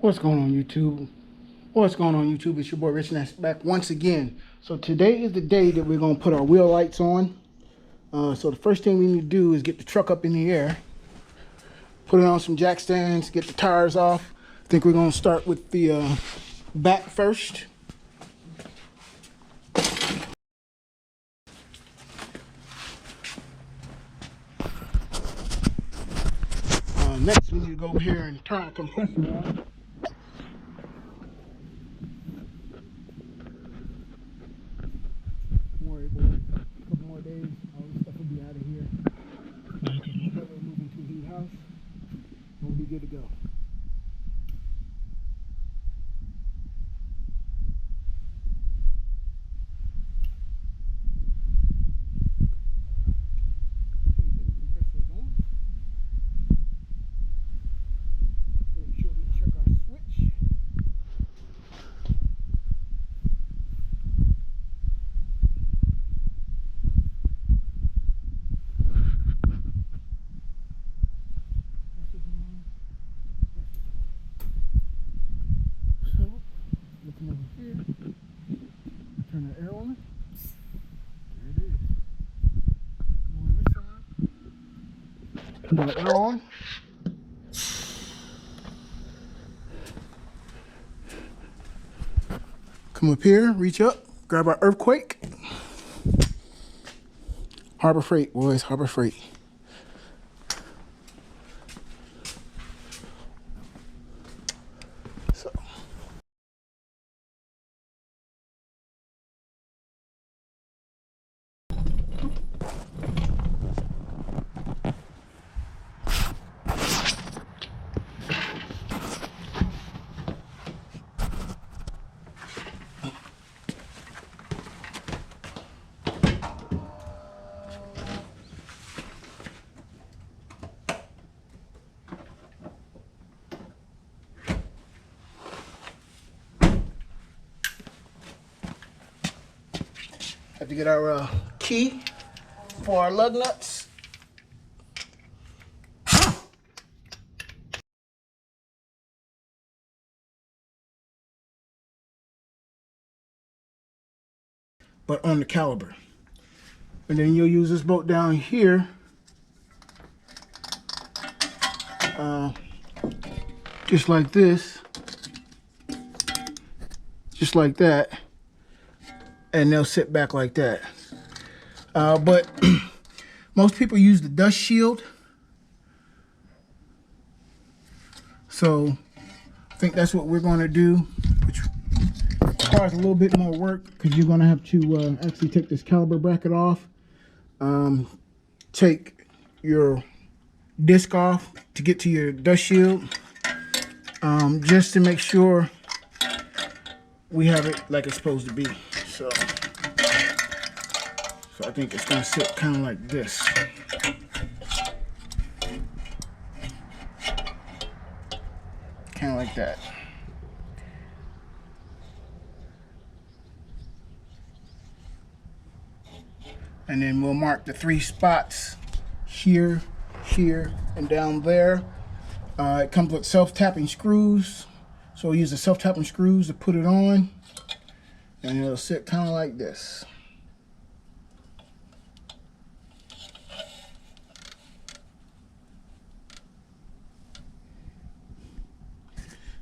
What's going on, YouTube? What's going on, YouTube? It's your boy Rich Ness back once again. So today is the day that we're gonna put our wheel lights on. So the first thing we need to do is get the truck up in the air, put it on some jack stands, get the tires off. I think we're gonna start with the back first. Next, we need to go over here and turn our compressor on. Don't worry, boy. A couple more days, all this stuff will be out of here. Because my brother will move into a new house, and we'll be good to go. Looking over here, turn the air on. There it is. Come on this side. Turn the air on. Come up here, reach up, grab our earthquake. Harbor Freight, boys, Harbor Freight. Have to get our key for our lug nuts. But on the caliper. And then you'll use this bolt down here. Just like this. Just like that. And they'll sit back like that. But most people use the dust shield. So I think that's what we're going to do, which requires a little bit more work because you're going to have to actually take this caliper bracket off, take your disc off to get to your dust shield, just to make sure we have it like it's supposed to be. So I think it's going to sit kind of like this. Kind of like that. And then we'll mark the 3 spots here, here, and down there. It comes with self-tapping screws. So we'll use the self-tapping screws to put it on. And it'll sit kind of like this.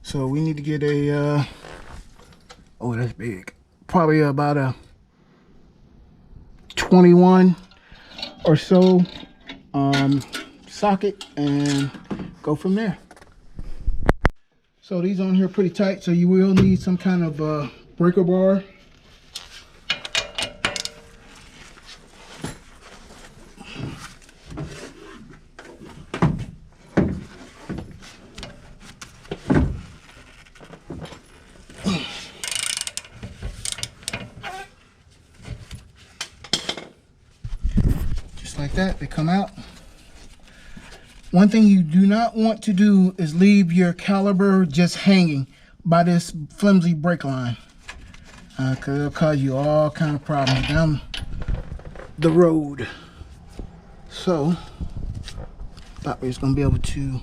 So we need to get a, oh, that's big. Probably about a 21 or so socket and go from there. So these on here are pretty tight, so you will need some kind of breaker bar. Just like that, they come out. One thing you do not want to do is leave your caliper just hanging by this flimsy brake line, because it'll cause you all kind of problems down the road. So thought we was gonna be able to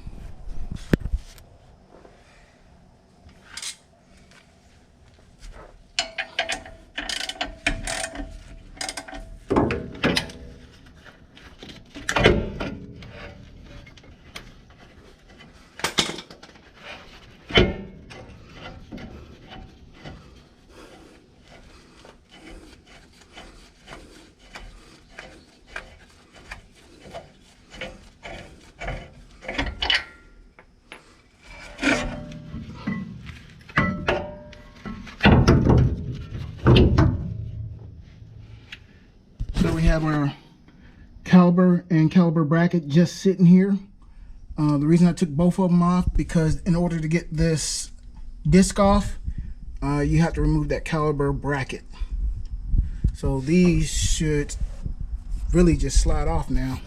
have our caliper and caliper bracket just sitting here. The reason I took both of them off, because in order to get this disc off, you have to remove that caliper bracket. So these should really just slide off now.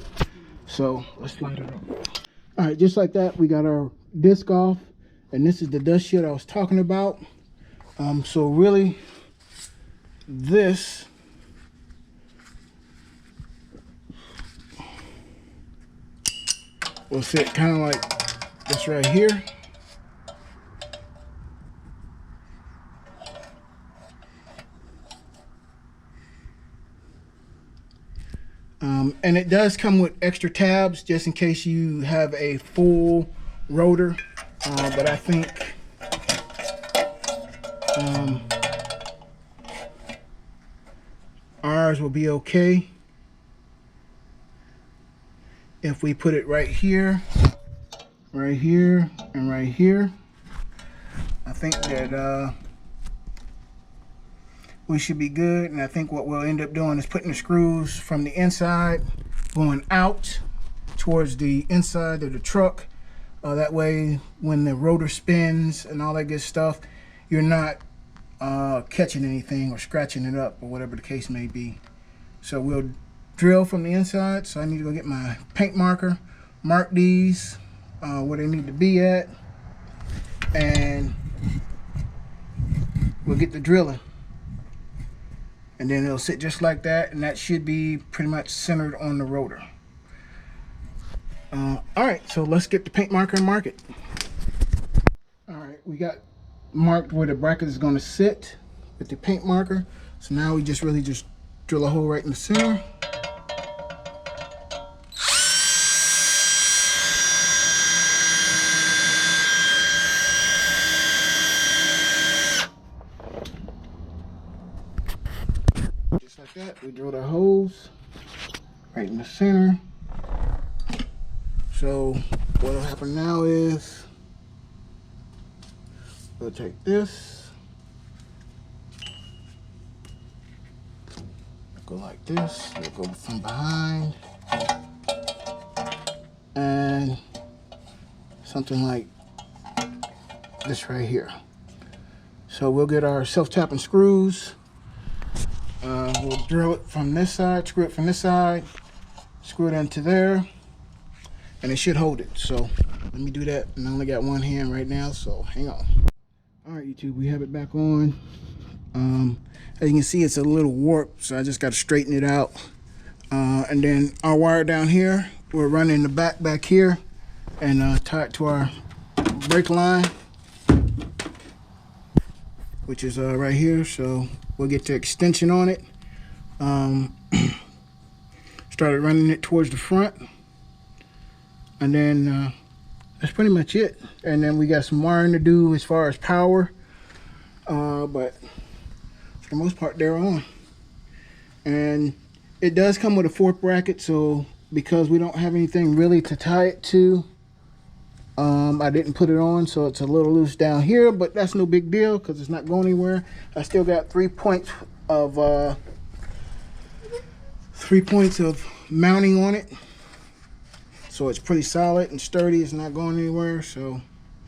So let's slide it off. All right, just like that, we got our disc off, and this is the dust shield I was talking about. So really, this will sit kind of like this right here. And it does come with extra tabs just in case you have a full rotor, but I think ours will be okay if we put it right here, and right here. I think that we should be good, and I think what we'll end up doing is putting the screws from the inside going out towards the inside of the truck. That way when the rotor spins and all that good stuff, you're not catching anything or scratching it up or whatever the case may be. So we'll drill from the inside. So I need to go get my paint marker, mark these where they need to be at, and we'll get the drilling. And then it'll sit just like that, and that should be pretty much centered on the rotor. All right, so let's get the paint marker and mark it. All right, we got marked where the bracket is going to sit with the paint marker. So now we just really just drill a hole right in the center. Like that, we drilled our holes right in the center. So what will happen now is we'll take this, go like this, we'll go from behind, and something like this right here. So we'll get our self-tapping screws. We'll drill it from this side, screw it from this side, screw it into there, and it should hold it. So let me do that. And I only got one hand right now, so hang on. All right, YouTube, we have it back on. As you can see, it's a little warped, so I just got to straighten it out. And then our wire down here, we're running the back here and tie it to our brake line, which is right here. So we'll get the extension on it. Started running it towards the front, and then that's pretty much it. And then we got some wiring to do as far as power, but for the most part they're on. And it does come with a fork bracket, so because we don't have anything really to tie it to, I didn't put it on, so it's a little loose down here, but that's no big deal because it's not going anywhere. I still got 3 points of mounting on it, so it's pretty solid and sturdy. It's not going anywhere. So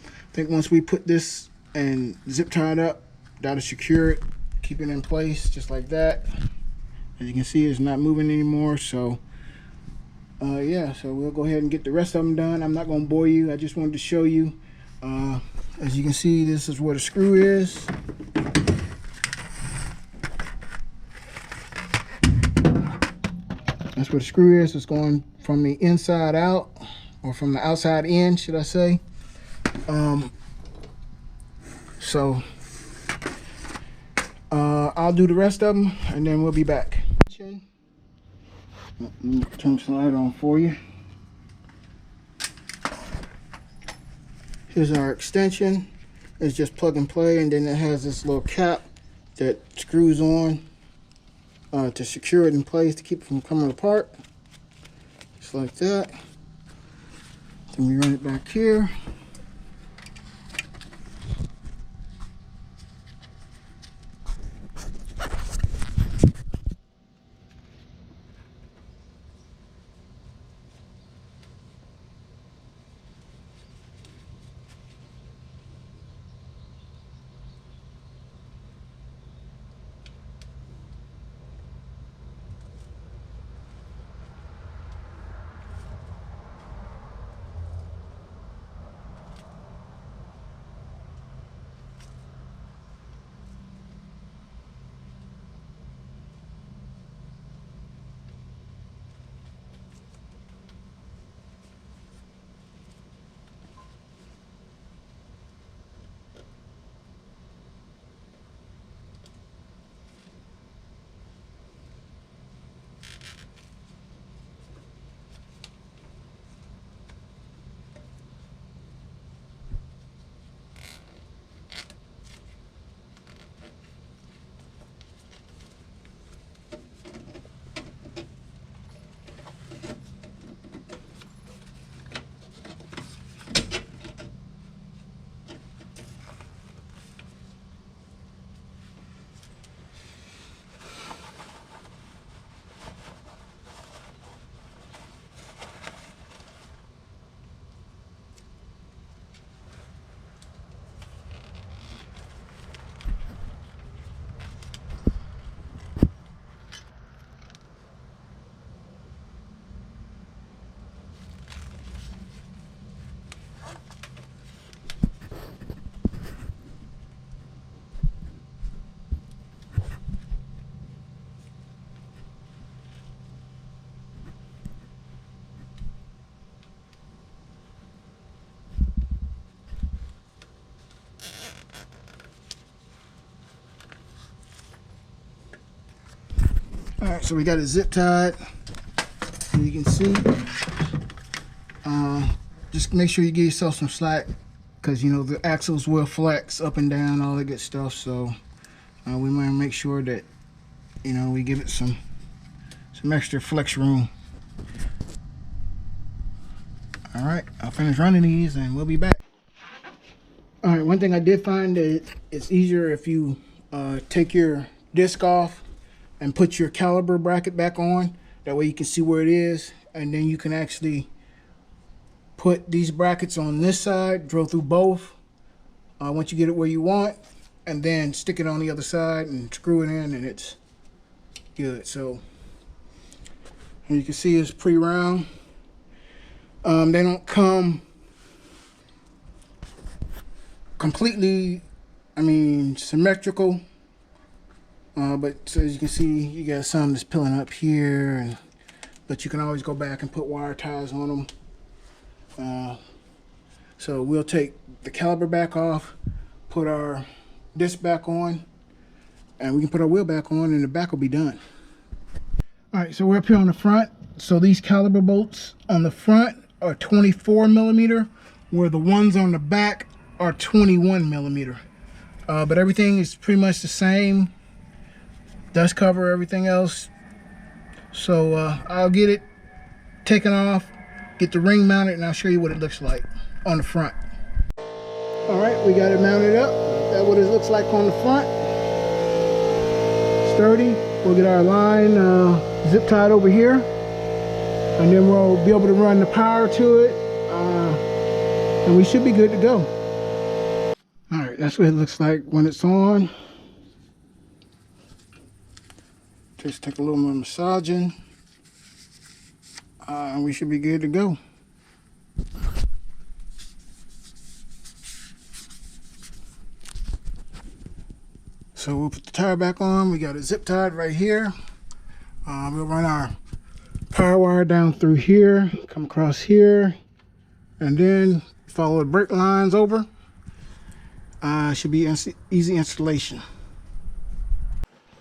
I think once we put this and zip tie it up, that'll secure it, keep it in place just like that. As you can see, it's not moving anymore. So yeah, so we'll go ahead and get the rest of them done. I'm not going to bore you. I just wanted to show you. As you can see, this is where the screw is. That's where the screw is. It's going from the inside out, or from the outside in, should I say. So I'll do the rest of them, and then we'll be back. Let me turn the light on for you. Here's our extension. It's just plug and play, and then it has this little cap that screws on to secure it in place to keep it from coming apart. Just like that. Then we run it back here. right, so we got it zip tied. And you can see, just make sure you give yourself some slack, because you know the axles will flex up and down, all that good stuff. So we want to make sure that we give it some extra flex room. All right, I'll finish running these and we'll be back. All right, one thing I did find that it's easier if you take your disc off and put your caliper bracket back on. That way you can see where it is, and then you can actually put these brackets on this side, drill through both once you get it where you want, and then stick it on the other side and screw it in, and it's good. So and you can see it's pretty round. They don't come completely, symmetrical, but so as you can see, you got some that's peeling up here, but you can always go back and put wire ties on them. So we'll take the caliper back off, put our disc back on, and we can put our wheel back on, and the back will be done. All right, so we're up here on the front. So these caliper bolts on the front are 24 millimeter, where the ones on the back are 21 millimeter. But everything is pretty much the same. Dust cover, everything else. So I'll get it taken off, get the ring mounted, and I'll show you what it looks like on the front. All right, we got it mounted up. That's what it looks like on the front. Sturdy. We'll get our line zip tied over here, and then we'll be able to run the power to it, and we should be good to go. All right, that's what it looks like when it's on. Just take a little more massaging, and we should be good to go. So we'll put the tire back on. We got it zip tied right here. We'll run our power wire down through here, come across here, and then follow the brake lines over. Should be easy installation.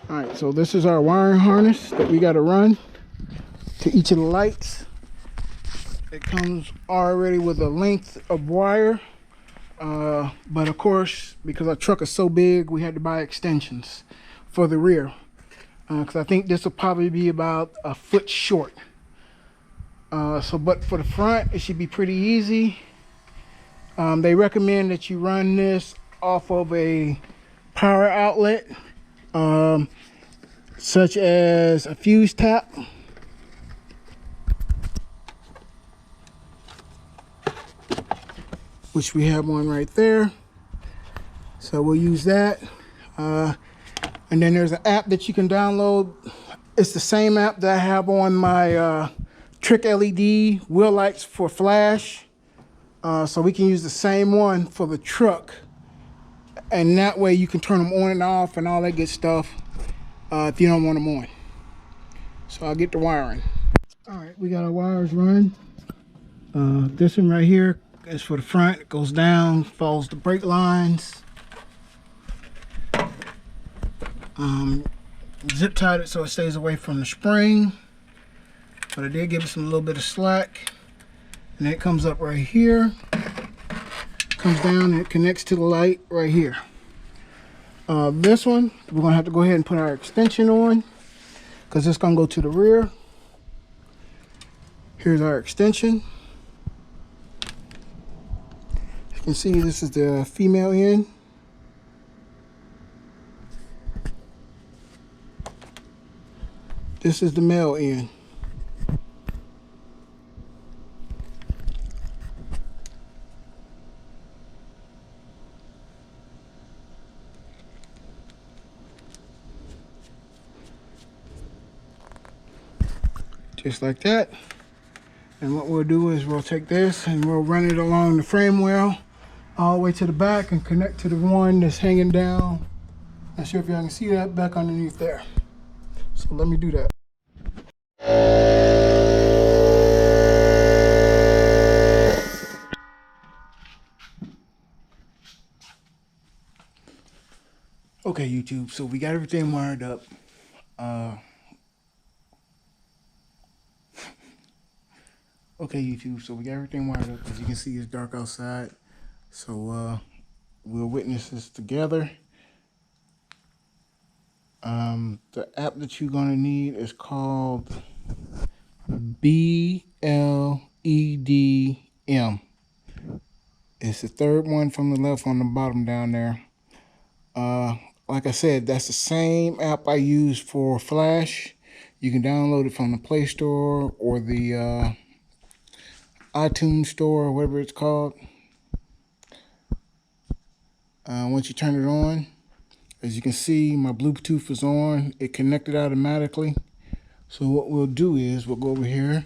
All right, so this is our wiring harness that we got to run to each of the lights. It comes already with a length of wire. But of course, because our truck is so big, we had to buy extensions for the rear, because I think this will probably be about a foot short. But for the front, it should be pretty easy. They recommend that you run this off of a power outlet, such as a fuse tap. Which we have one right there. So we'll use that. And then there's an app that you can download. It's the same app that I have on my Trick LED wheel lights for flash. So we can use the same one for the truck. And that way you can turn them on and off and all that good stuff if you don't want them on. So I'll get the wiring. All right, we got our wires running. This one right here is for the front. It goes down, follows the brake lines. Zip tied it so it stays away from the spring, but I did give it some little bit of slack. And then it comes up right here, comes down, and it connects to the light right here. This one we're gonna have to go ahead and put our extension on, because it's gonna go to the rear. Here's our extension. You can see this is the female end. This is the male end. Just like that. And what we'll do is we'll take this and we'll run it along the frame rail all the way to the back and connect to the one that's hanging down. Not sure if y'all can see that back underneath there. So let me do that. Okay, YouTube, so we got everything wired up. Okay, YouTube, so we got everything wired up. As you can see, it's dark outside. So we'll witness this together. The app that you're gonna need is called BLEDM. It's the third one from the left on the bottom down there. Like I said, that's the same app I use for Flash. You can download it from the Play Store or the iTunes Store, or whatever it's called. Once you turn it on, as you can see, my Bluetooth is on. It connected automatically. So what we'll do is we'll go over here.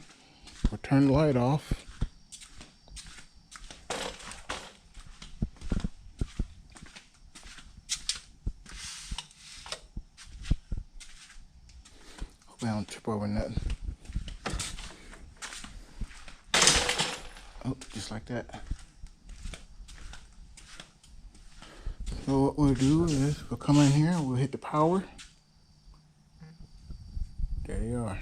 We'll turn the light off. Hope I don't trip over nothing. Oh, just like that. So what we'll do is we'll come in here, we'll hit the power. There they are.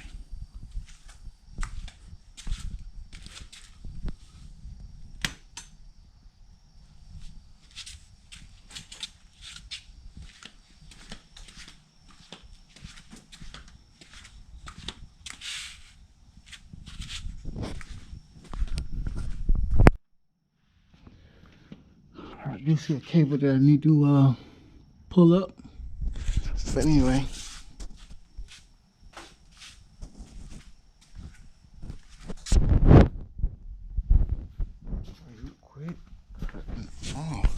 I do see a cable that I need to pull up. But anyway. Quit cutting off.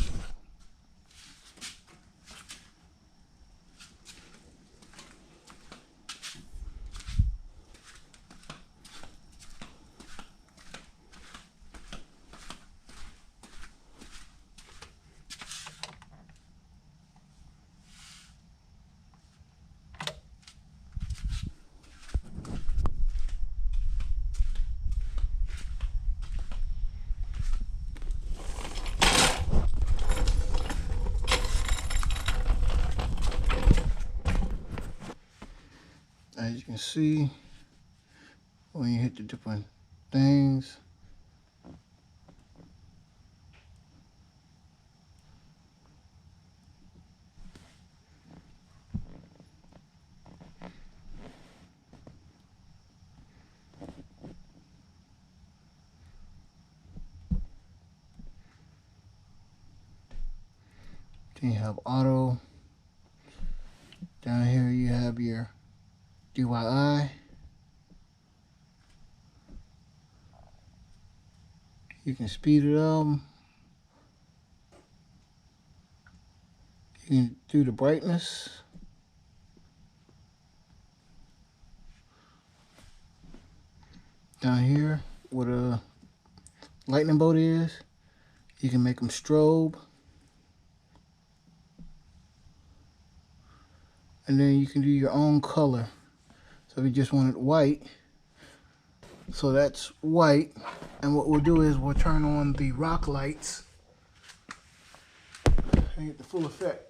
As you can see, when you hit the different things, then you have auto. Down here you have your DYI. You can speed it up. You can do the brightness. Down here where the lightning bolt is, you can make them strobe. And then you can do your own color. So if you just want it white, so that's white. And what we'll do is we'll turn on the rock lights and get the full effect.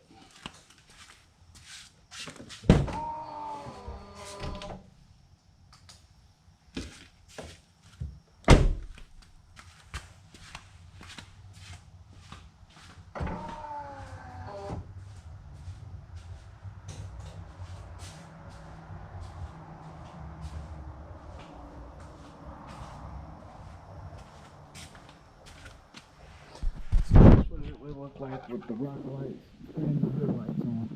It look like with the rock lights and the hood lights on.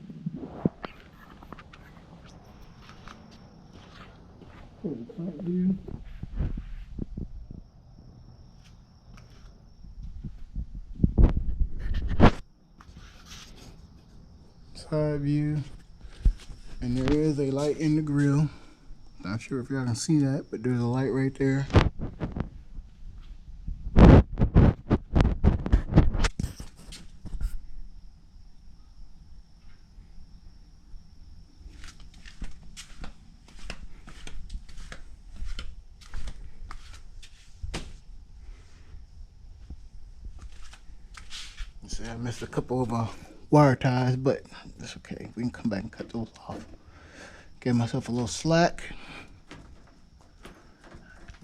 Here's the front view. Side view. And there is a light in the grill. Not sure if y'all can see that, but there's a light right there. See, I missed a couple of wire ties, but that's okay. We can come back and cut those off. Give myself a little slack.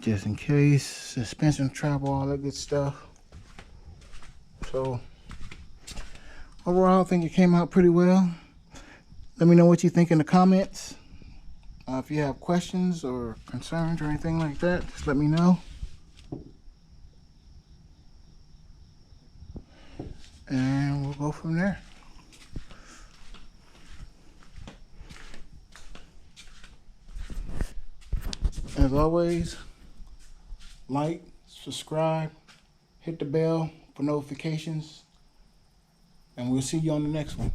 just in case, suspension travel, all that good stuff. So overall, I think it came out pretty well. Let me know what you think in the comments. If you have questions or concerns or anything like that, just let me know. And we'll go from there. As always, like, subscribe, hit the bell for notifications, and we'll see you on the next one.